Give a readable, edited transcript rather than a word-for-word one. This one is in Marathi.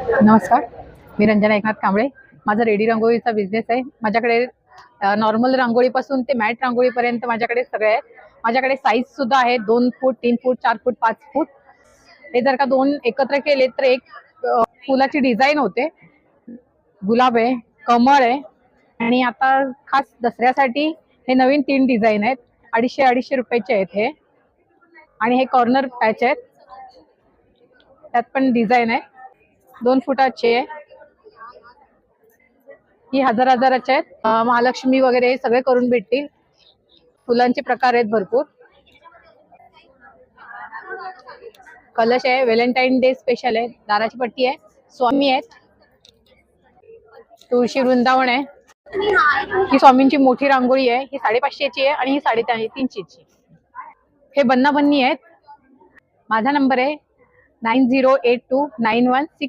नमस्कार, मी रंजना एकनाथ कांबळे. माझा रेडी रांगोळीचा बिझनेस आहे. माझ्याकडे नॉर्मल रांगोळीपासून ते मॅट रांगोळीपर्यंत माझ्याकडे सगळे आहे. माझ्याकडे साईज सुद्धा आहे, 2 फूट, 3 फूट, 4 फूट, 5 फूट. हे जर का दोन एकत्र केले तर एक फुलाची डिझाईन होते. गुलाब आहे, कमळ आहे आणि आता खास दसऱ्यासाठी हे नवीन 3 डिझाईन आहेत. 250-250 रुपयाचे आहेत हे. आणि हे कॉर्नर पॅच आहेत, त्यात पण डिझाईन आहे. 2 फुटाचे आहे. ही हजाराचे आहेत. महालक्ष्मी वगैरे हे सगळे करून भेटतील. फुलांचे प्रकार आहेत भरपूर. कलश आहे, व्हॅलेंटाईन डे स्पेशल आहे. दाराची पट्टी आहे, स्वामी आहेत, तुळशी वृंदावन आहे. ही स्वामींची मोठी रांगोळी आहे. ही 550 ची आहे आणि ही 350 ची. हे बन्ना बन्नी आहेत. माझा नंबर आहे 90829166